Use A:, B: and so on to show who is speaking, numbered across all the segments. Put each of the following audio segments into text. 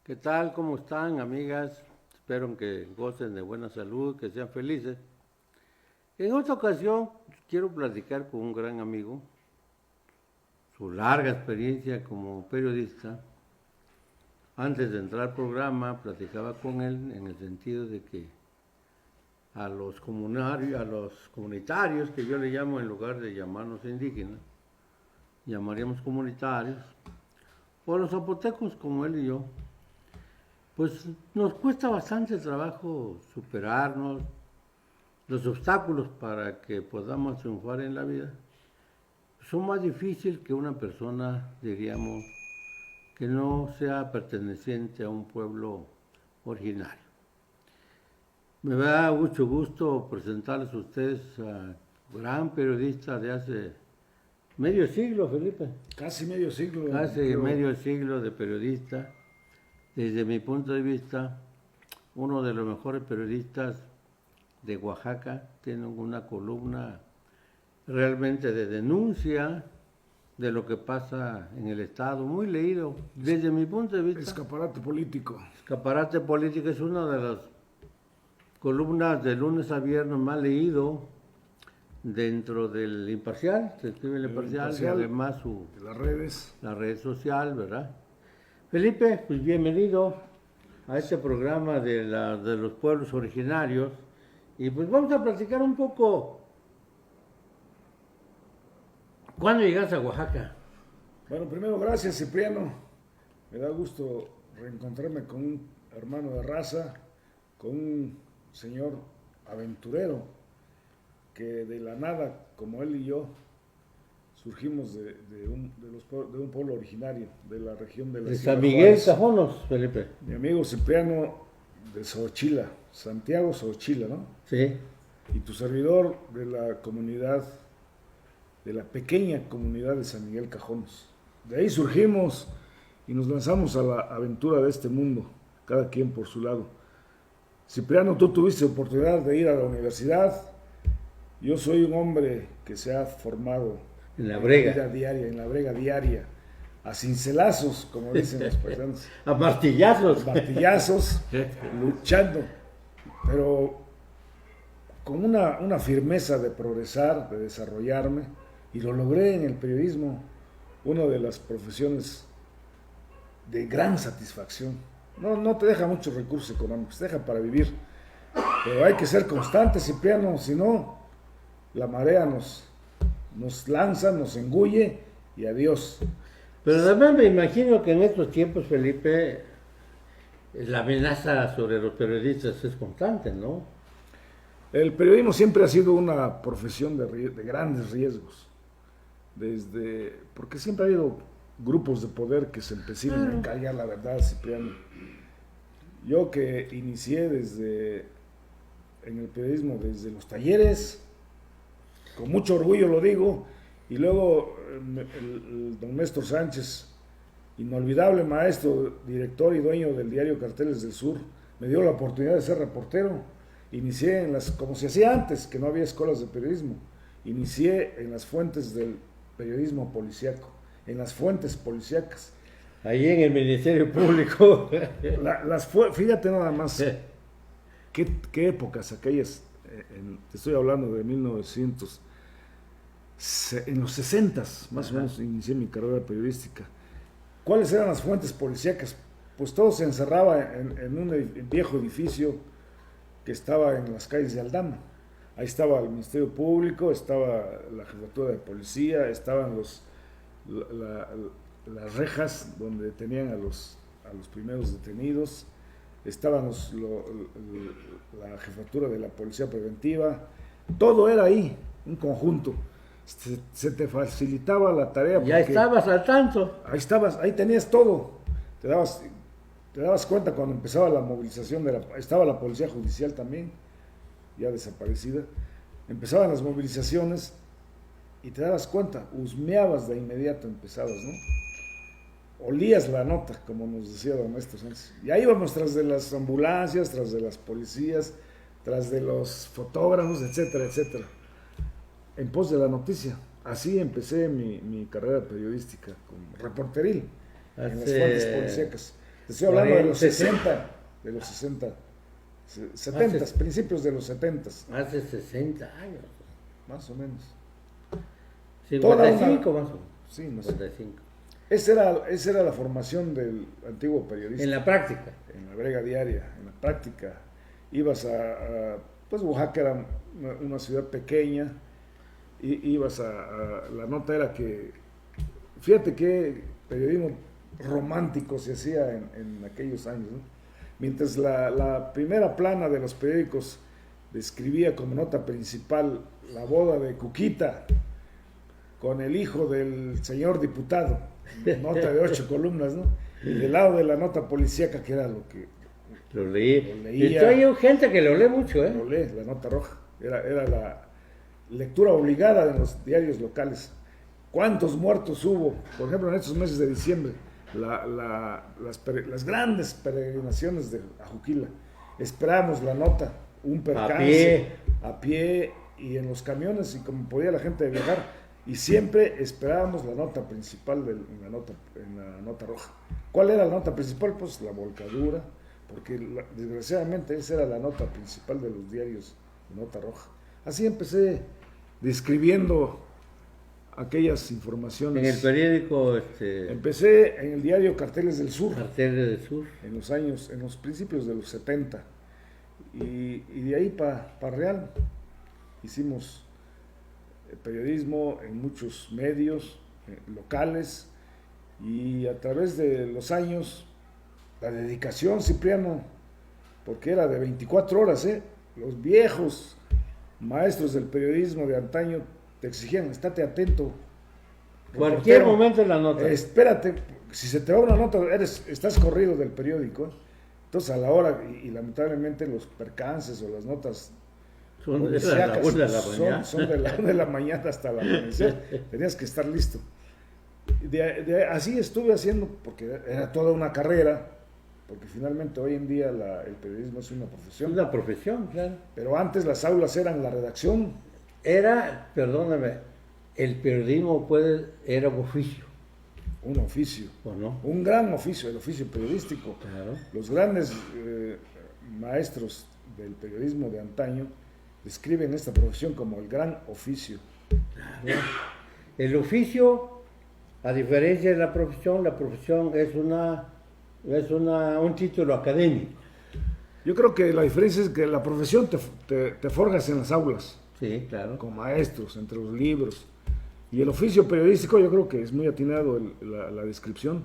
A: ¿Qué tal? ¿Cómo están, amigas? Espero que gocen de buena salud, que sean felices. En esta ocasión quiero platicar con un gran amigo, su larga experiencia como periodista. Antes de entrar al programa, platicaba con él en el sentido de que a los comunitarios, que yo le llamo en lugar de llamarnos indígenas, llamaríamos comunitarios, o a los zapotecos como él y yo, pues nos cuesta bastante trabajo superarnos, los obstáculos para que podamos triunfar en la vida son más difíciles que una persona, diríamos, que no sea perteneciente a un pueblo originario. Me da mucho gusto presentarles a ustedes a gran periodista de hace medio siglo, Felipe.
B: Casi medio siglo.
A: Casi
B: Creo.
A: medio siglo de periodista. Desde mi punto de vista, uno de los mejores periodistas de Oaxaca. Tiene una columna realmente de denuncia de lo que pasa en el Estado, muy leído. Desde mi punto de vista,
B: Escaparate político.
A: Escaparate Político es una de las columnas de lunes a viernes más leído dentro del Imparcial, se escribe el Imparcial, y además
B: de las redes.
A: la red social, ¿verdad? Felipe, pues bienvenido a este programa de los pueblos originarios, y pues vamos a platicar un poco. ¿Cuándo llegaste a Oaxaca?
B: Bueno, primero gracias, Cipriano. Me da gusto reencontrarme con un hermano de raza, con un señor aventurero que de la nada, como él y yo, surgimos de un pueblo originario de la región de la
A: De
B: Sierra
A: San Miguel
B: Juárez.
A: Cajonos, Felipe.
B: Mi amigo Cipriano de Xochila, Santiago Xochila, ¿no?
A: Sí.
B: Y tu servidor de la comunidad, de la pequeña comunidad de San Miguel Cajones. De ahí surgimos y nos lanzamos a la aventura de este mundo, cada quien por su lado. Cipriano, tú tuviste oportunidad de ir a la universidad. Yo soy un hombre que se ha formado
A: En la brega.
B: vida diaria, en la brega diaria, a cincelazos, como dicen los paisanos,
A: A martillazos.
B: martillazos, luchando, pero con una firmeza de progresar, de desarrollarme, y lo logré en el periodismo, una de las profesiones de gran satisfacción. No te deja muchos recursos económicos, te deja para vivir, pero hay que ser constante, Cipriano, si no, la marea nos lanza, nos engulle y adiós.
A: Pero además me imagino que en estos tiempos, Felipe, la amenaza sobre los periodistas es constante, ¿no?
B: El periodismo siempre ha sido una profesión de grandes riesgos, porque siempre ha habido grupos de poder que se empecinan a encallar la verdad, Cipriano. Yo que inicié en el periodismo desde los talleres, con mucho orgullo lo digo, y luego el don Néstor Sánchez, inolvidable maestro, director y dueño del diario Carteles del Sur, me dio la oportunidad de ser reportero. Inicié como se hacía antes, que no había escuelas de periodismo. Inicié en las fuentes del periodismo policíaco, en las fuentes policíacas.
A: Ahí en el Ministerio Público.
B: Fíjate nada más, qué épocas aquellas, te estoy hablando de 1900, en los 60s, más o menos, inicié mi carrera periodística. ¿Cuáles eran las fuentes policíacas? Pues todo se encerraba en un viejo edificio que estaba en las calles de Aldama. Ahí estaba el Ministerio Público, estaba la Jefatura de Policía, estaban las rejas donde detenían a los primeros detenidos, estaban la Jefatura de la Policía Preventiva, todo era ahí, un conjunto. Se te facilitaba la tarea.
A: Ya estabas al tanto.
B: Ahí tenías todo. Te dabas cuenta cuando empezaba la movilización, estaba la policía judicial también, ya desaparecida. Empezaban las movilizaciones y te dabas cuenta, husmeabas de inmediato, empezabas, ¿no? Olías la nota, como nos decía don Néstor Sánchez. Y ahí íbamos tras de las ambulancias, tras de las policías, tras de los fotógrafos, etcétera, etcétera, en pos de la noticia. Así empecé mi carrera periodística, como reporteril, en las fuentes policíacas. Te estoy hablando de los
A: 60.
B: 60, de los 70, principios de los 70,
A: Hace 60 años.
B: más o menos.
A: 55 más o menos.
B: Sí, no sé.
A: 55.
B: Esa era la formación del antiguo periodista.
A: En la práctica.
B: En la brega diaria, en la práctica. Ibas pues Oaxaca era una ciudad pequeña, y ibas la nota era que, fíjate qué periodismo romántico se hacía en aquellos años, ¿no? Mientras la primera plana de los periódicos describía como nota principal la boda de Cuquita con el hijo del señor diputado, nota de 8 columnas, ¿no? Y del lado de la nota policíaca, que era lo que
A: Lo leí.
B: Lo leía.
A: Y hay gente que lo lee mucho, ¿eh?
B: lo lee, la nota roja. Era la lectura obligada de los diarios locales. ¿Cuántos muertos hubo? Por ejemplo, en estos meses de diciembre, las grandes peregrinaciones a Juquila. Esperábamos la nota, un percance, a pie y en los camiones, y como podía la gente viajar, y siempre esperábamos la nota principal en la nota roja. ¿Cuál era la nota principal? Pues la volcadura, porque desgraciadamente esa era la nota principal de los diarios de nota roja. Así empecé describiendo aquellas informaciones.
A: En el periódico
B: Empecé en el diario Carteles del Sur,
A: Carteles del Sur.
B: en los principios de los 70, y de ahí para Real hicimos periodismo en muchos medios locales, y a través de los años la dedicación, Cipriano, porque era de 24 horas, los viejos maestros del periodismo de antaño te exigían, estate atento.
A: Cualquier
B: reportero,
A: momento en la nota.
B: Espérate, si se te va una nota, estás corrido del periódico. Entonces a la hora, y lamentablemente los percances o las notas
A: Son de la 1 de la mañana.
B: son de la 1 de la mañana hasta la amanecer, tenías que estar listo. Así estuve haciendo, porque era toda una carrera, porque finalmente hoy en día el periodismo es una profesión.
A: Es una profesión, claro.
B: Pero antes las aulas eran la redacción.
A: Perdóname, el periodismo era un oficio.
B: Un oficio.
A: ¿O no?
B: Un gran oficio, el oficio periodístico.
A: Claro.
B: Los grandes maestros del periodismo de antaño describen esta profesión como el gran oficio.
A: Claro. El oficio, a diferencia de la profesión es un título académico.
B: Yo creo que la diferencia es que la profesión te forjas en las aulas.
A: Sí, claro.
B: Con maestros, entre los libros. Y el oficio periodístico, yo creo que es muy atinado la descripción.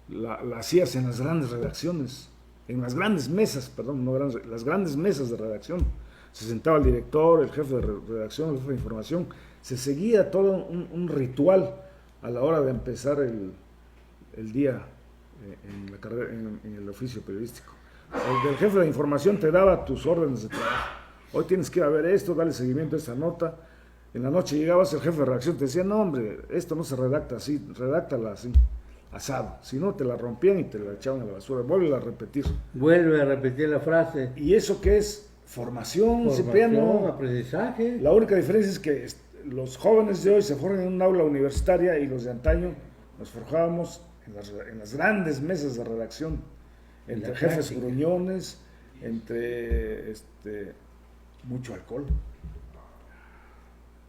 B: La hacías en las grandes redacciones, en las grandes mesas, perdón, las grandes mesas de redacción. Se sentaba el director, el jefe de redacción, el jefe de información. Se seguía todo un ritual a la hora de empezar el día en la carrera, en el oficio periodístico. El jefe de información te daba tus órdenes de trabajo. Hoy tienes que ir a ver esto, darle seguimiento a esta nota. En la noche llegabas, el jefe de redacción te decía, no hombre, esto no se redacta así, redáctala así, asado. Si no, te la rompían y te la echaban a la basura. Vuelve a repetir.
A: Vuelve a repetir la frase.
B: ¿Y eso qué es? Formación, Cipriano.
A: Aprendizaje.
B: La única diferencia es que los jóvenes de hoy se forjan en un aula universitaria, y los de antaño nos forjábamos en las grandes mesas de redacción, entre jefes gruñones, entre mucho alcohol.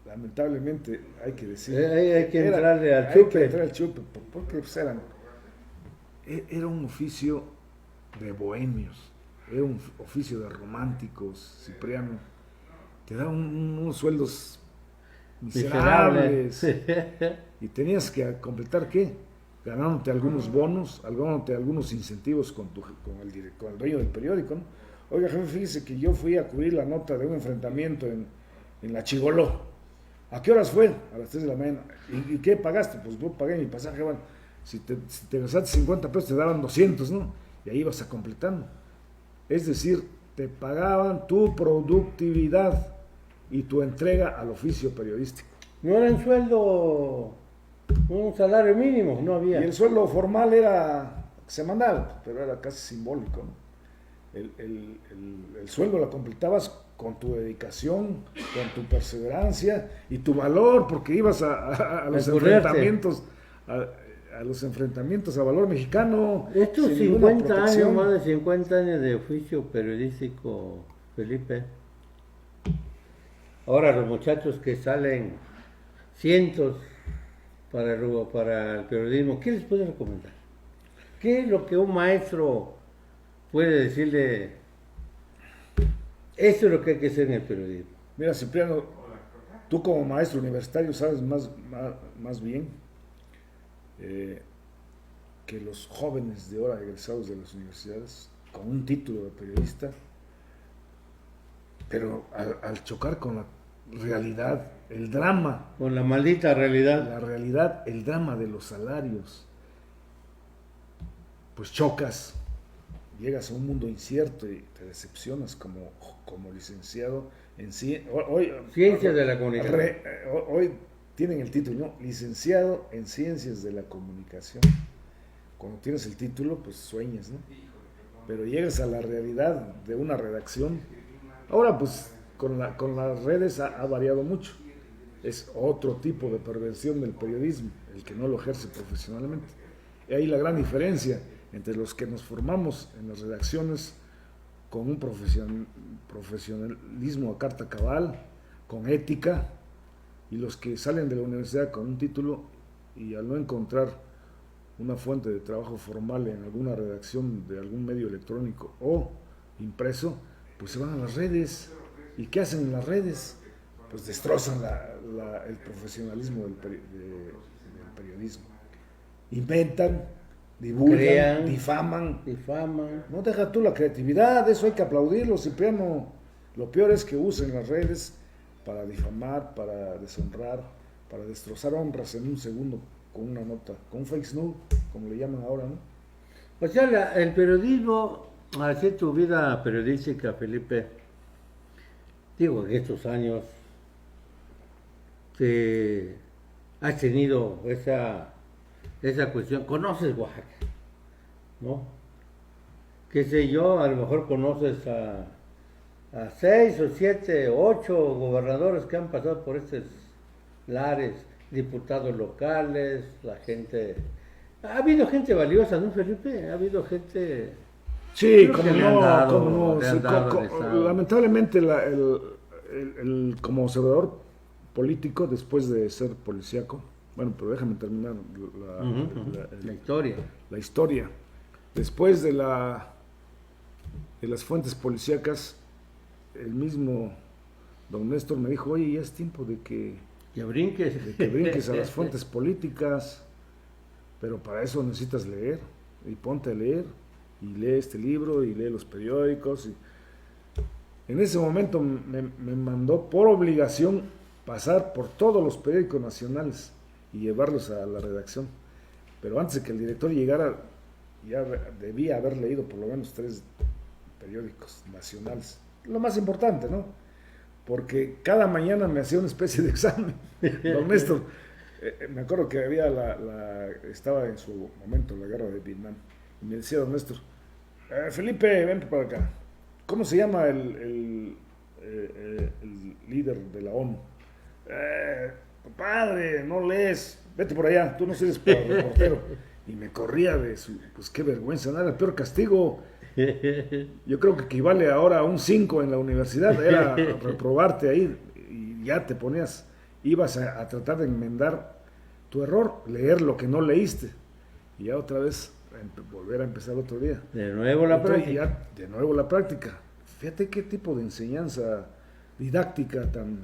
B: Lamentablemente hay que decir,
A: hay que entrarle al
B: hay
A: chupe.
B: que entrar al chupe, porque pues, era un oficio de bohemios, era un oficio de románticos, Cipriano. Te daban unos sueldos miserables y tenías que completar, ¿qué? Ganándote algunos bonos, ganándote algunos incentivos con el dueño del periódico, ¿no? Oiga, jefe, fíjese que yo fui a cubrir la nota de un enfrentamiento en la Chigoló. ¿A qué horas fue? A las 3 de la mañana. ¿Y qué pagaste? Pues yo pagué mi pasaje. Bueno, si te gastaste 50 pesos, te daban 200, ¿no? Y ahí ibas a completando. Es decir, te pagaban tu productividad y tu entrega al oficio periodístico.
A: No era un salario mínimo, no había.
B: Y el sueldo formal era semanal, pero era casi simbólico, ¿no? El sueldo lo completabas con tu dedicación, con tu perseverancia y tu valor, porque ibas a los enfrentamientos a los enfrentamientos a valor mexicano.
A: Estos
B: sin ninguna
A: 50 años,
B: protección.
A: más de 50 años de oficio periodístico, Felipe. Ahora los muchachos que salen cientos para el periodismo, ¿qué les puede recomendar? ¿Qué es lo que un maestro puede decirle? Eso es lo que hay que hacer en el periodismo.
B: Mira, Cipriano, tú como maestro universitario sabes más bien que los jóvenes de ahora egresados de las universidades con un título de periodista, pero al chocar con la realidad, el drama,
A: Con la maldita realidad.
B: la realidad, el drama de los salarios, pues chocas, llegas a un mundo incierto y te decepcionas como licenciado en
A: Ciencias de la comunicación.
B: Hoy tienen el título, ¿no? Licenciado en Ciencias de la Comunicación. Cuando tienes el título, pues sueñas, ¿no? Pero llegas a la realidad de una redacción. Ahora, pues, con las redes ha variado mucho. Es otro tipo de perversión del periodismo, el que no lo ejerce profesionalmente. Y ahí la gran diferencia entre los que nos formamos en las redacciones con un profesionalismo a carta cabal, con ética, y los que salen de la universidad con un título y al no encontrar una fuente de trabajo formal en alguna redacción de algún medio electrónico o impreso, pues se van a las redes. ¿Y qué hacen en las redes? Pues destrozan el profesionalismo del periodismo. Inventan, divulgan,
A: Crean,
B: difaman.
A: difaman.
B: No deja tú la creatividad, eso hay que aplaudirlo, Cipriano. Lo peor es que usen las redes para difamar, para deshonrar, para destrozar honras en un segundo con una nota, con un fake news, como le llaman ahora, ¿no?
A: O sea, el periodismo, así tu vida periodística, Felipe, digo, en estos años, has tenido esa cuestión. ¿Conoces Oaxaca? ¿No? Qué sé yo, a lo mejor conoces a 6 o 7 o 8 gobernadores que han pasado por estos lares, diputados locales, la gente. Ha habido gente valiosa, ¿no, Felipe? Ha habido gente.
B: Sí,
A: Creo
B: como
A: que le han
B: no,
A: dado,
B: como no.
A: le han
B: Sí,
A: dado al Estado.
B: lamentablemente, como observador político, después de ser policíaco, bueno, pero déjame terminar
A: La historia.
B: la historia. Después de las fuentes policíacas, el mismo don Néstor me dijo, oye, ya es tiempo de que brinques a las fuentes políticas, pero para eso necesitas leer, y ponte a leer, y lee este libro, y lee los periódicos. En ese momento me mandó por obligación pasar por todos los periódicos nacionales y llevarlos a la redacción. Pero antes de que el director llegara, ya debía haber leído por lo menos 3 periódicos nacionales. Lo más importante, ¿no? Porque cada mañana me hacía una especie de examen. Don Néstor, me acuerdo que estaba en su momento la guerra de Vietnam, y me decía don Néstor, Felipe, ven para acá. ¿Cómo se llama el líder de la ONU? Padre, no lees, vete por allá, tú no sirves para reportero. Y me corría pues qué vergüenza, nada, el peor castigo. Yo creo que equivale ahora a un 5 en la universidad, era reprobarte ahí y ya te ponías, ibas a tratar de enmendar tu error, leer lo que no leíste y ya otra vez volver a empezar otro día.
A: De nuevo la práctica.
B: Ya, de nuevo la práctica. Fíjate qué tipo de enseñanza didáctica tan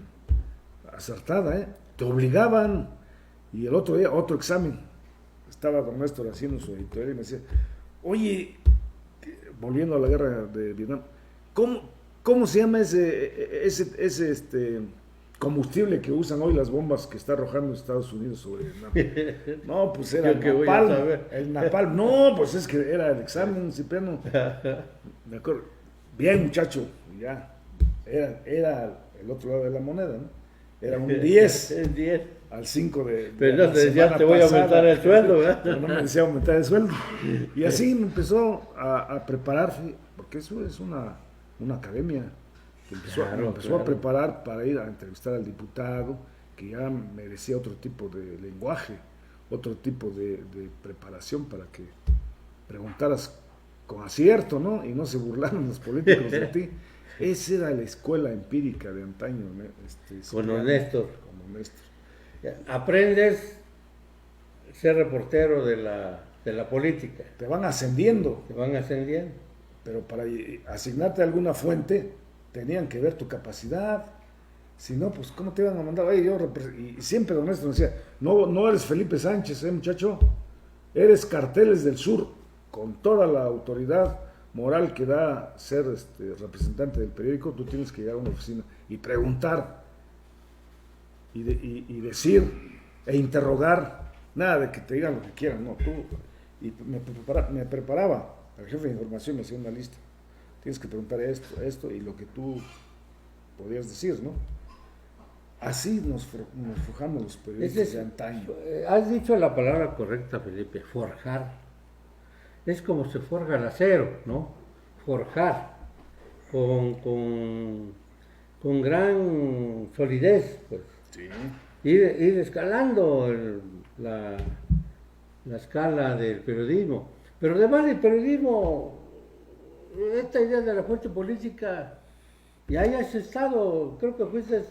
B: acertada, ¿eh? Te obligaban, y el otro día otro examen. Estaba don Néstor haciendo su editorial y me decía, oye, volviendo a la guerra de Vietnam, ¿cómo se llama ese combustible que usan hoy las bombas que está arrojando Estados Unidos sobre Vietnam? No, pues era el napalm. No, pues es que era el examen, Cipriano. Me acuerdo. Bien, muchacho, ya. Era el otro lado de la moneda, ¿no? Era un 10.
A: Es 10.
B: Al 5 de
A: Pero no te decía, te voy a aumentar el sueldo, ¿verdad?
B: Pero no me decía aumentar el sueldo. Y así me empezó a preparar, porque eso es una academia. Que empezó a preparar para ir a entrevistar al diputado, que ya merecía otro tipo de lenguaje, otro tipo de preparación para que preguntaras con acierto, ¿no? Y no se burlaron los políticos de ti. Esa era la escuela empírica de antaño, ¿no?
A: Con Néstor.
B: Con Néstor.
A: Aprendes a ser reportero de la política.
B: Te van ascendiendo.
A: Te van ascendiendo.
B: Pero para asignarte a alguna fuente, tenían que ver tu capacidad. Si no, pues, ¿cómo te iban a mandar? Oye, y siempre don Néstor decía, no eres Felipe Sánchez, muchacho. Eres Carteles del Sur, con toda la autoridad moral que da ser representante del periódico. Tú tienes que llegar a una oficina y preguntar y decir e interrogar. Nada de que te digan lo que quieran, no, tú. Y me preparaba, el jefe de información me hacía una lista. Tienes que preguntar esto y lo que tú podías decir, ¿no? Así nos forjamos los periodistas de antaño.
A: Has dicho la palabra correcta, Felipe, forjar. Es como se forja el acero, ¿no? Forjar con gran solidez, pues.
B: Sí.
A: Ir escalando la escala del periodismo. Pero además del periodismo, esta idea de la fuente política, y ahí has estado, creo que fuiste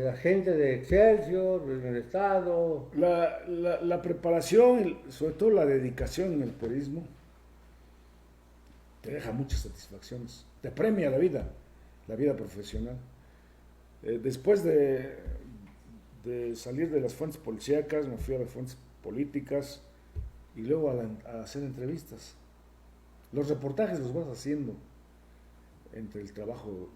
A: agente de Excelsior, en el Estado.
B: La preparación, sobre todo la dedicación en el periodismo, te deja muchas satisfacciones, te premia la vida profesional. Después de salir de las fuentes policíacas, me fui a las fuentes políticas y luego a hacer entrevistas. Los reportajes los vas haciendo entre el trabajo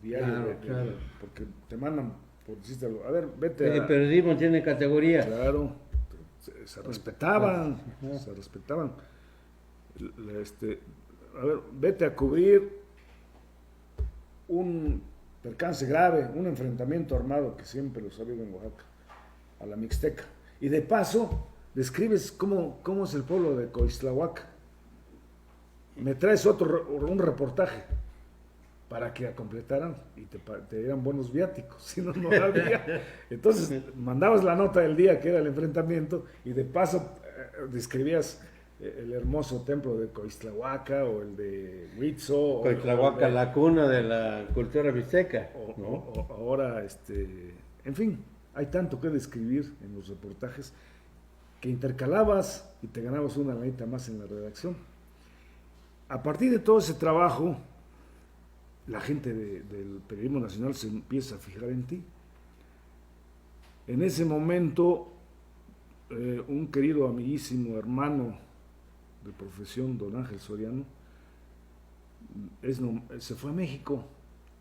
B: diario,
A: claro.
B: porque te mandan, por decirte algo, a ver, vete
A: El periodismo tiene categorías.
B: Claro, se respetaban, A ver, vete a cubrir un percance grave, un enfrentamiento armado que siempre los ha habido en Oaxaca, a la Mixteca. Y de paso, describes cómo es el pueblo de Coixtlahuaca. Me traes un reportaje para que completaran y te dieran buenos viáticos, si no había. Entonces, mandabas la nota del día que era el enfrentamiento y de paso describías el hermoso templo de Coixtlahuaca o el de Huitzo.
A: Coixtlahuaca, la cuna de la cultura mixteca.
B: Ahora, en fin, hay tanto que describir en los reportajes que intercalabas y te ganabas una lanita más en la redacción. A partir de todo ese trabajo, la gente del periodismo nacional se empieza a fijar en ti. En ese momento, un querido amiguísimo hermano de profesión, don Ángel Soriano, se fue a México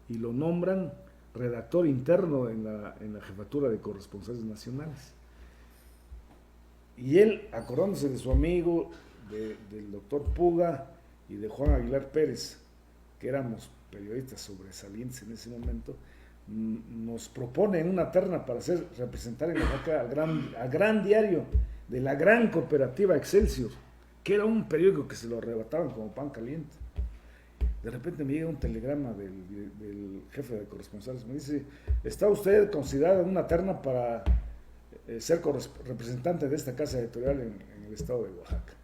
B: y lo nombran redactor interno en la jefatura de corresponsales nacionales. Y él, acordándose de su amigo, del doctor Puga y de Juan Aguilar Pérez, que éramos periodistas sobresalientes en ese momento, nos propone en una terna para representar en Oaxaca al gran diario de la gran cooperativa Excelsior, que era un periódico que se lo arrebataban como pan caliente. De repente me llega un telegrama del jefe de corresponsales, me dice, ¿está usted considerado en una terna para ser representante de esta casa editorial en el estado de Oaxaca?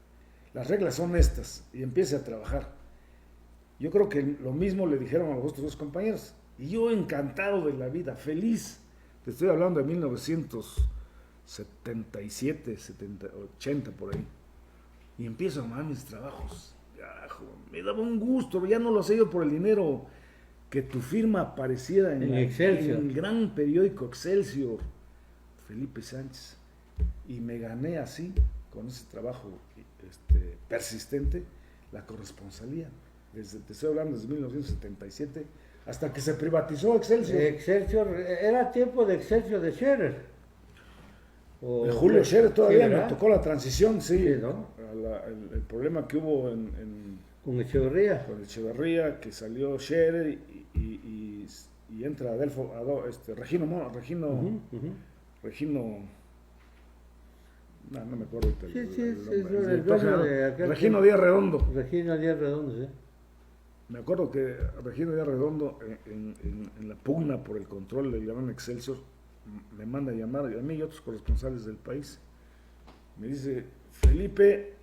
B: Las reglas son estas, y empiece a trabajar. Yo creo que lo mismo le dijeron a los otros dos compañeros, y yo encantado de la vida, feliz. Te estoy hablando de 1977, 80 por ahí. Y empiezo a amar mis trabajos. Me daba un gusto, ya no lo hacía yo por el dinero, que tu firma apareciera en el gran periódico Excelsior, Felipe Sánchez. Y me gané así, con ese trabajo persistente, la corresponsalía. Te estoy hablando desde 1977, hasta que se privatizó Excelsior.
A: Era tiempo de Excelsior de Scherer.
B: De Julio Scherer todavía me tocó la transición, sí,
A: ¿no?
B: El problema que hubo
A: con Echeverría.
B: Con Echeverría, que salió Scherer y entra Regino, no me acuerdo el nombre. Regino Díaz Redondo.
A: Regino Díaz Redondo, sí.
B: Me acuerdo que Regino Díaz Redondo, en la pugna por el control del gran Excelsior, me manda a llamar a mí y otros corresponsales del país. Me dice, Felipe,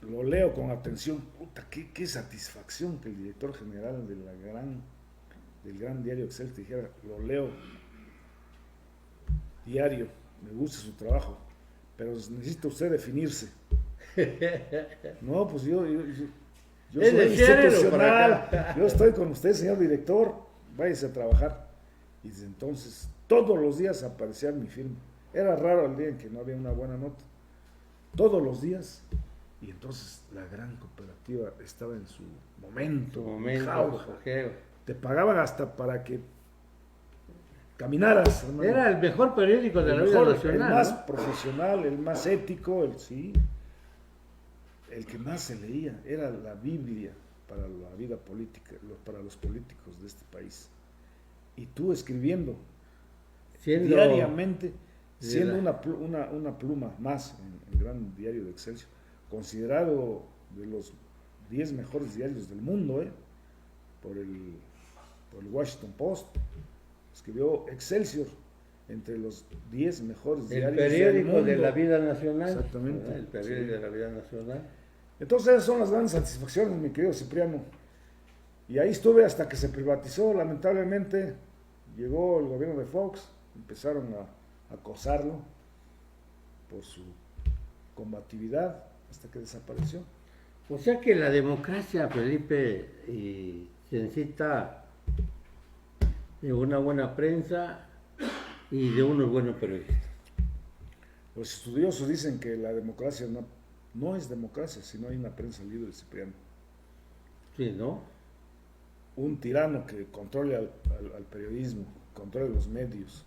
B: lo leo con atención. Puta, qué satisfacción que el director general del gran diario Excelsior dijera, lo leo diario, me gusta su trabajo, pero necesita usted definirse. No, pues yo soy institucional, yo estoy con usted, señor director, váyase a trabajar. Y desde entonces, todos los días aparecía mi firma. Era raro el día en que no había una buena nota. Todos los días. Y entonces la gran cooperativa estaba en su momento. Te pagaban hasta para que caminaras, hermano.
A: Era el mejor periódico de la vida nacional.
B: El más
A: ¿no?
B: profesional, el más ético, el que más se leía. Era la Biblia para la vida política, para los políticos de este país. Y tú escribiendo diariamente, siendo una pluma más en el gran diario de Excelsior, considerado de los 10 mejores diarios del mundo, por el Washington Post. Escribió Excelsior entre los 10 mejores diarios del mundo.
A: El periódico de la vida nacional.
B: Exactamente.
A: El periódico de la vida nacional.
B: Entonces esas son las grandes satisfacciones, mi querido Cipriano. Y ahí estuve hasta que se privatizó, lamentablemente. Llegó el gobierno de Fox, empezaron a acosarlo por su combatividad hasta que desapareció.
A: O sea que la democracia, Felipe, se necesita de una buena prensa y de unos buenos periodistas.
B: Los estudiosos dicen que la democracia no es democracia si no hay una prensa libre, Cipriano.
A: Sí, ¿no?
B: Un tirano que controle al periodismo, controle los medios,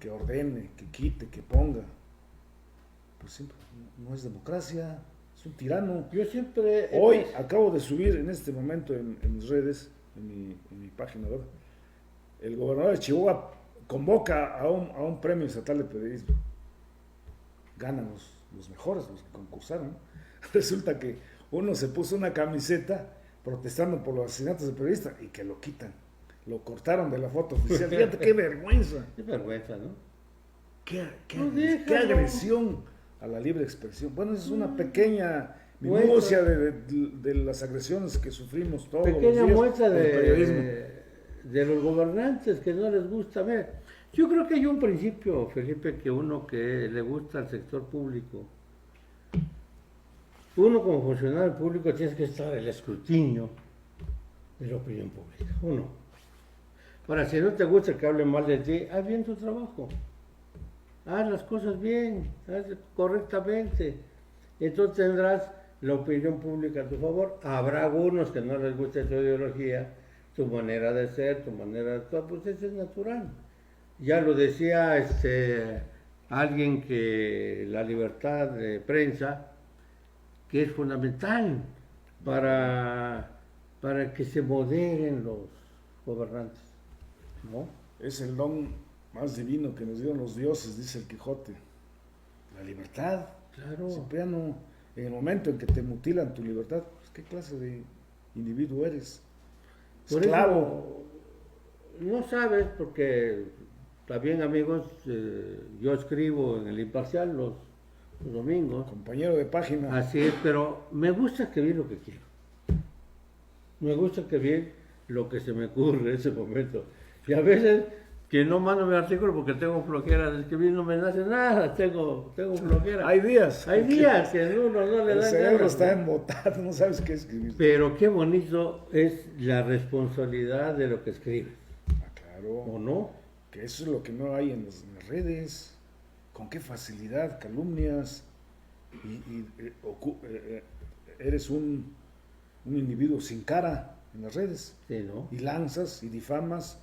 B: que ordene, que quite, que ponga, pues siempre no es democracia, es un tirano.
A: Yo siempre...
B: Hoy acabo de subir en este momento en mis redes, en mi página web, el gobernador de Chihuahua convoca a un premio estatal de periodismo. Ganan los mejores, los que concursaron. Resulta que uno se puso una camiseta protestando por los asesinatos de periodistas y que lo quitan. Lo cortaron de la foto oficial. Fíjate qué vergüenza.
A: Qué vergüenza, ¿no?
B: Qué agresión a la libre expresión. Bueno, es una pequeña minucia de las agresiones que sufrimos todos los días.
A: Pequeña muestra
B: periodismo.
A: De los gobernantes que no les gusta ver. Yo creo que hay un principio, Felipe, que uno que le gusta al sector público, uno como funcionario público tiene que estar al escrutinio de la opinión pública. Uno. Ahora, si no te gusta que hablen mal de ti, haz bien tu trabajo. Haz las cosas bien, haz correctamente. Entonces tendrás la opinión pública a tu favor. Habrá algunos que no les guste tu ideología, tu manera de ser, tu manera de actuar, pues eso es natural. Ya lo decía alguien que la libertad de prensa, que es fundamental para que se moderen los gobernantes, ¿no?
B: Es el don más divino que nos dieron los dioses, dice el Quijote. La libertad.
A: Claro.
B: Cipriano, en el momento en que te mutilan tu libertad, pues, ¿qué clase de individuo eres?
A: Por
B: Esclavo.
A: Eso, no sabes, porque también, amigos, yo escribo en El Imparcial los domingos.
B: Compañero de página.
A: Así es, pero me gusta escribir lo que quiero. Me gusta escribir lo que se me ocurre en ese momento. Y a veces que no mando mi artículo porque tengo flojera de escribir, no me nace nada, tengo flojera.
B: Hay días
A: que uno no le da
B: el cerebro
A: ganas,
B: está embotado, no sabes qué escribir.
A: Pero qué bonito es la responsabilidad de lo que escribes.
B: Claro.
A: ¿O no?
B: Que eso es lo que no hay en las redes. Con qué facilidad calumnias eres un individuo sin cara en las redes.
A: Sí, ¿no?
B: Y lanzas y difamas,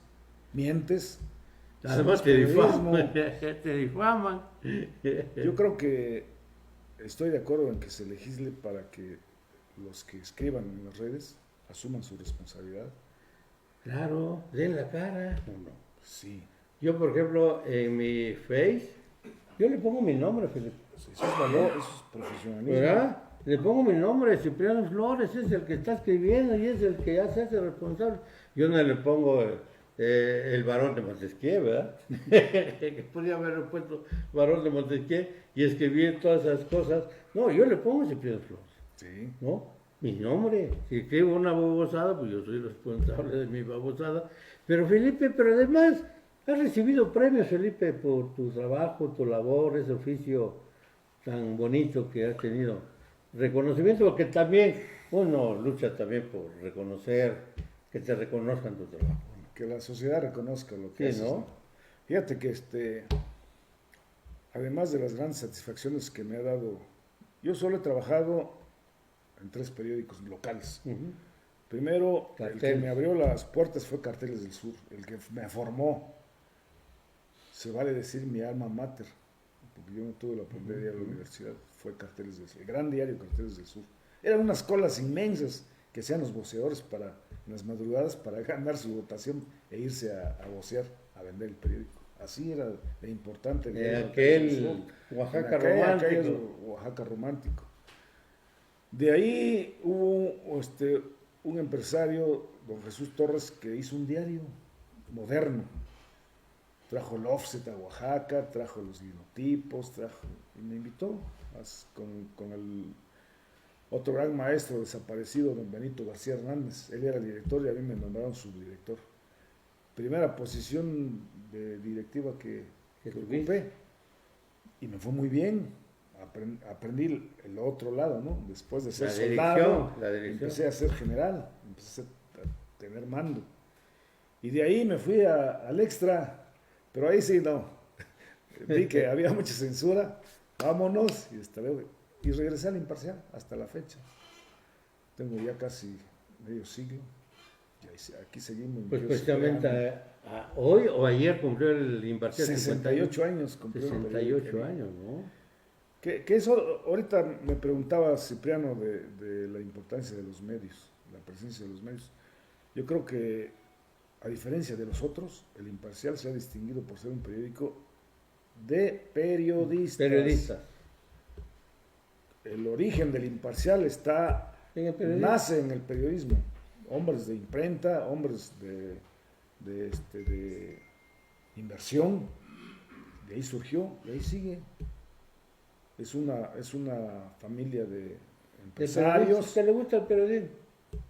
B: mientes.
A: Además te difaman.
B: Yo creo que estoy de acuerdo en que se legisle para que los que escriban en las redes asuman su responsabilidad.
A: Claro, den la cara. No.
B: Sí.
A: Yo, por ejemplo, en mi Face, yo le pongo mi nombre, Felipe.
B: Eso es valor, eso es profesionalismo.
A: ¿Verdad? Le pongo mi nombre, Cipriano Flores, es el que está escribiendo y es el que ya se hace responsable. Yo no le pongo el varón de Montesquieu, ¿verdad? Que podía haberlo puesto varón de Montesquieu y escribir todas esas cosas. No, yo le pongo Cipriano Flores,
B: Sí.
A: ¿no? Mi nombre. Si escribo una babosada, pues yo soy responsable de mi babosada. Pero Felipe, pero además, has recibido premios, Felipe, por tu trabajo, tu labor, ese oficio tan bonito que has tenido. Reconocimiento, porque también uno lucha también por reconocer, que te reconozcan tu trabajo.
B: Que la sociedad reconozca lo que
A: Sí,
B: haces,
A: ¿no?
B: Fíjate que además de las grandes satisfacciones que me ha dado, yo solo he trabajado en 3 periódicos locales.
A: Ujú.
B: Primero, el que
A: Carteles.
B: me abrió las puertas fue Carteles del Sur, el que me formó, se vale decir mi alma mater, porque yo no tuve la oportunidad de ir a la universidad, fue Carteles del Sur, el gran diario Carteles del Sur. Eran unas colas inmensas que hacían los voceadores en las madrugadas para ganar su votación e irse a vocear, a vender el periódico. Así era de importante. El diario Carteles del Sur.
A: Oaxaca
B: Aquellos
A: romántico.
B: Oaxaca romántico. De ahí hubo un empresario, don Jesús Torres, que hizo un diario moderno. Trajo el offset a Oaxaca, trajo los linotipos, y me invitó con el otro gran maestro desaparecido, don Benito García Hernández. Él era el director y a mí me nombraron subdirector. Primera posición de directiva que ocupé. Y me fue muy bien. Aprendí el otro lado, ¿no? Después de ser soldado, empecé a ser general, empecé a tener mando. Y de ahí me fui al Extra, pero ahí sí no. Vi que había mucha censura, vámonos, y regresé al Imparcial hasta la fecha. Tengo ya casi medio siglo, y aquí seguimos.
A: Pues precisamente hoy o ayer cumplió el Imparcial
B: 68 años cumplió.
A: 68 años, ¿no?
B: Que eso, ahorita me preguntaba Cipriano de la importancia de los medios, la presencia de los medios. Yo creo que, a diferencia de los otros, el Imparcial se ha distinguido por ser un periódico de periodistas. El origen del Imparcial nace en el periodismo. Hombres de imprenta, hombres de inversión, de ahí surgió, de ahí sigue. Es una familia de empresarios
A: que le gusta el periodismo,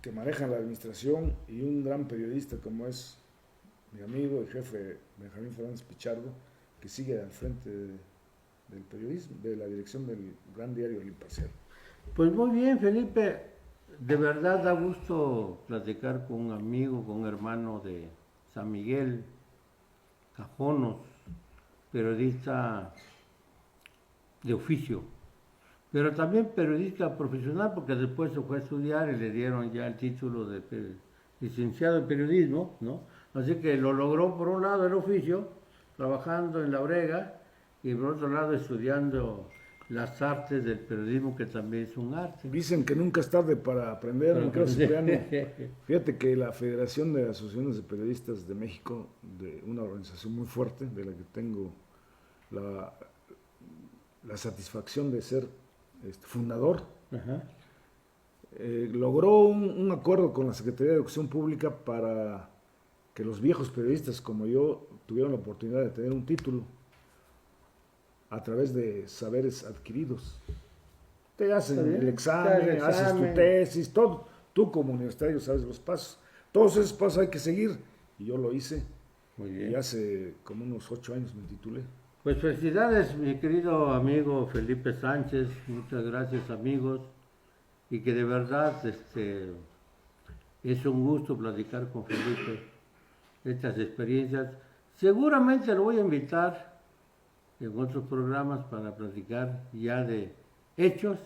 B: que manejan la administración, y un gran periodista como es mi amigo y jefe Benjamín Fernández Pichardo, que sigue al frente del periodismo, de la dirección del gran diario El Imparcial.
A: Pues muy bien, Felipe, de verdad da gusto platicar con un amigo, con un hermano de San Miguel, Cajonos, periodista de oficio, pero también periodista profesional, porque después se fue a estudiar y le dieron ya el título de licenciado en periodismo, ¿no? Así que lo logró por un lado el oficio, trabajando en la brega, y por otro lado estudiando las artes del periodismo, que también es un arte.
B: Dicen que nunca es tarde para aprender, mi querido Cipriano. Fíjate que la Federación de Asociaciones de Periodistas de México, de una organización muy fuerte, de la que tengo la satisfacción de ser fundador, logró un acuerdo con la Secretaría de Educación Pública para que los viejos periodistas como yo tuvieran la oportunidad de tener un título a través de saberes adquiridos. Te hacen el examen, haces tu tesis, todo. Tú como universitario sabes los pasos. Todos esos pasos hay que seguir. Y yo lo hice.
A: Muy bien.
B: Y hace como unos 8 años me titulé.
A: Pues felicidades, mi querido amigo Felipe Sánchez. Muchas gracias, amigos. Y que de verdad es un gusto platicar con Felipe estas experiencias. Seguramente lo voy a invitar en otros programas para platicar ya de hechos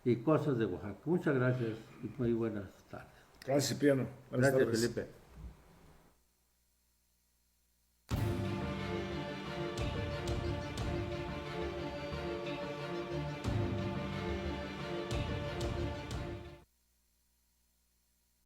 A: y cosas de Oaxaca. Muchas gracias y muy buenas tardes.
B: Gracias, Cipriano. Buenas
A: Gracias,
B: tardes.
A: Felipe.